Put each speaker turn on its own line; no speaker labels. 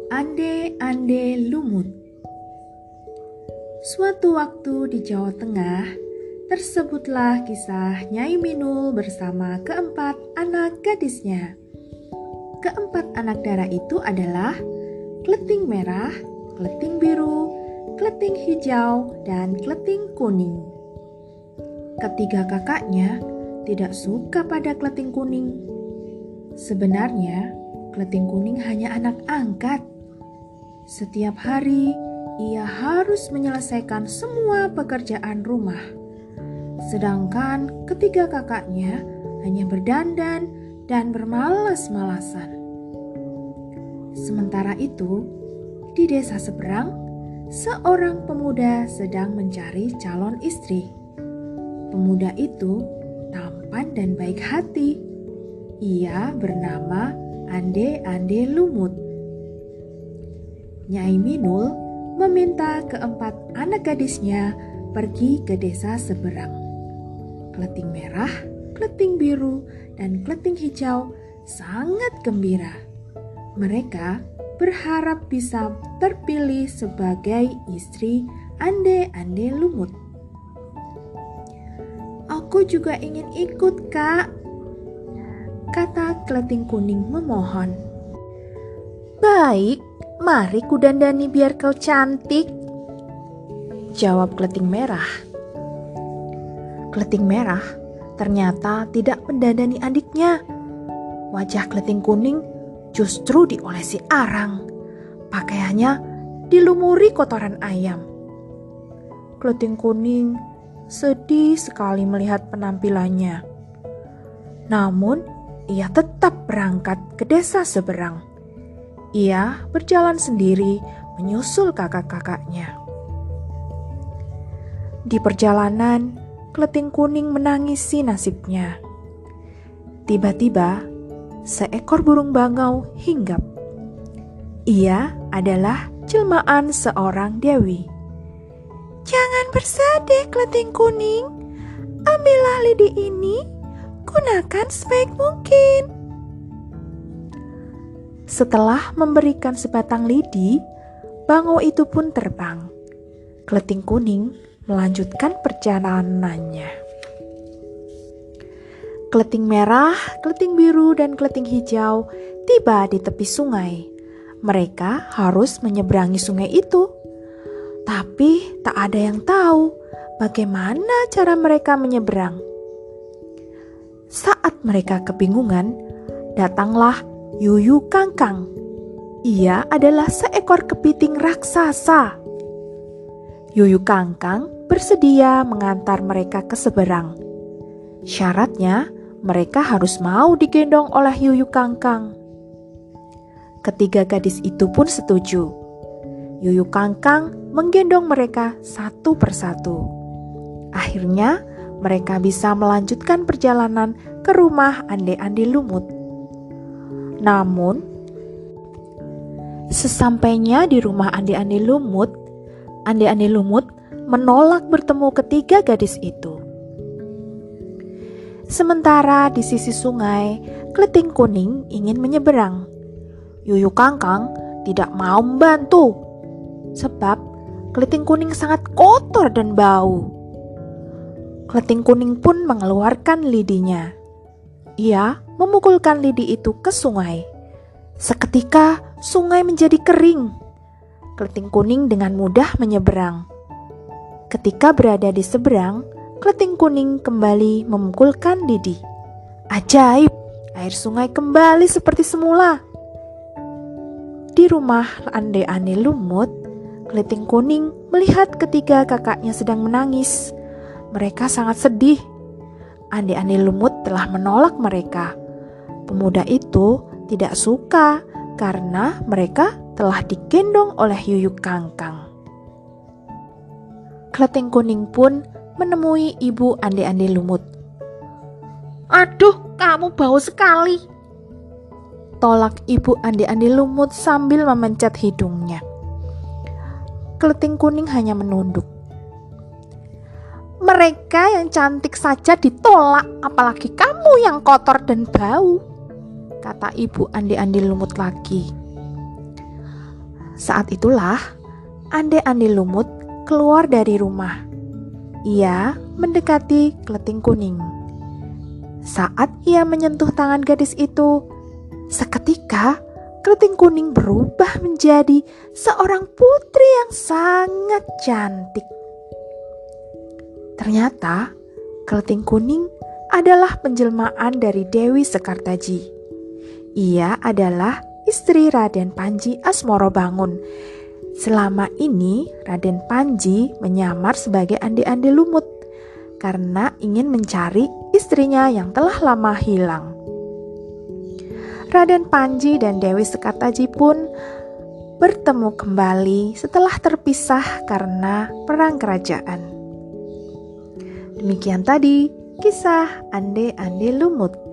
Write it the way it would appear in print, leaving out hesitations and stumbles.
Ande-ande lumut. Suatu waktu di Jawa Tengah, tersebutlah kisah Nyai Minul bersama keempat anak gadisnya. Keempat anak darah itu adalah Kleting merah, Kleting biru, Kleting hijau, dan Kleting kuning. Ketiga kakaknya tidak suka pada Kleting kuning. Sebenarnya, Kleting kuning hanya anak angkat. Setiap hari, ia harus menyelesaikan semua pekerjaan rumah. Sedangkan ketiga kakaknya hanya berdandan dan bermalas-malasan. Sementara itu, di desa seberang, seorang pemuda sedang mencari calon istri. Pemuda itu tampan dan baik hati. Ia bernama Ande-ande lumut. Nyai Minul meminta keempat anak gadisnya pergi ke desa seberang. Kleting merah, Kleting biru, dan Kleting hijau sangat gembira. Mereka berharap bisa terpilih sebagai istri Ande-ande lumut. "Aku juga ingin ikut, Kak," kata Kleting kuning memohon. "Baik, mari kudandani biar kau cantik," jawab Kleting merah. Kleting merah ternyata tidak mendandani adiknya. Wajah Kleting kuning justru diolesi arang. Pakaiannya dilumuri kotoran ayam. Kleting kuning sedih sekali melihat penampilannya. Namun, ia tetap berangkat ke desa seberang. Ia berjalan sendiri menyusul kakak-kakaknya. Di perjalanan, Kleting kuning menangisi nasibnya. Tiba-tiba, seekor burung bangau hinggap. Ia adalah jelmaan seorang dewi. "Jangan bersedih, Kleting kuning. Ambillah lidi ini, gunakan sebaik mungkin." Setelah memberikan sebatang lidi, bangau itu pun terbang. Kleting kuning melanjutkan perjalanannya. Kleting merah, Kleting biru, dan Kleting hijau tiba di tepi sungai. Mereka harus menyeberangi sungai itu. Tapi tak ada yang tahu bagaimana cara mereka menyeberang. Saat mereka kebingungan, datanglah Yuyu Kangkang. Ia adalah seekor kepiting raksasa. Yuyu Kangkang bersedia mengantar mereka ke seberang. Syaratnya, mereka harus mau digendong oleh Yuyu Kangkang. Ketiga gadis itu pun setuju. Yuyu Kangkang menggendong mereka satu persatu. Akhirnya, mereka bisa melanjutkan perjalanan ke rumah Ande-ande lumut. Namun, sesampainya di rumah Ande-ande lumut menolak bertemu ketiga gadis itu. Sementara di sisi sungai, Kleting kuning ingin menyeberang. Yuyu Kangkang tidak mau membantu, sebab Kleting kuning sangat kotor dan bau. Kleting kuning pun mengeluarkan lidinya. Ia memukulkan lidi itu ke sungai. Seketika sungai menjadi kering. Kleting kuning dengan mudah menyeberang. Ketika berada di seberang, Kleting kuning kembali memukulkan lidi. Ajaib, air sungai kembali seperti semula. Di rumah Ande-ande lumut, Kleting kuning melihat ketiga kakaknya sedang menangis. Mereka sangat sedih. Ande-ande lumut telah menolak mereka. Pemuda itu tidak suka karena mereka telah digendong oleh Yuyu Kangkang. Kleting kuning pun menemui ibu Ande-ande lumut. "Aduh, kamu bau sekali," tolak Ibu Andi-Andi Lumut sambil memencet hidungnya. Keliting kuning hanya menunduk. Mereka yang cantik saja ditolak, apalagi kamu yang kotor dan bau, kata Ibu Andi-Andi Lumut lagi. Saat itulah Andi-Andi Lumut keluar dari rumah. Ia mendekati keliting kuning. Saat ia menyentuh tangan gadis itu, seketika keliting kuning berubah menjadi seorang putri yang sangat cantik. Ternyata keliting kuning adalah penjelmaan dari Dewi Sekartaji. Ia adalah istri Raden Panji Asmorobangun. Selama ini Raden Panji menyamar sebagai Andi-Andi Lumut karena ingin mencari istrinya yang telah lama hilang. Raden Panji dan Dewi Sekartaji pun bertemu kembali setelah terpisah karena perang kerajaan. Demikian tadi kisah Andi-Andi Lumut.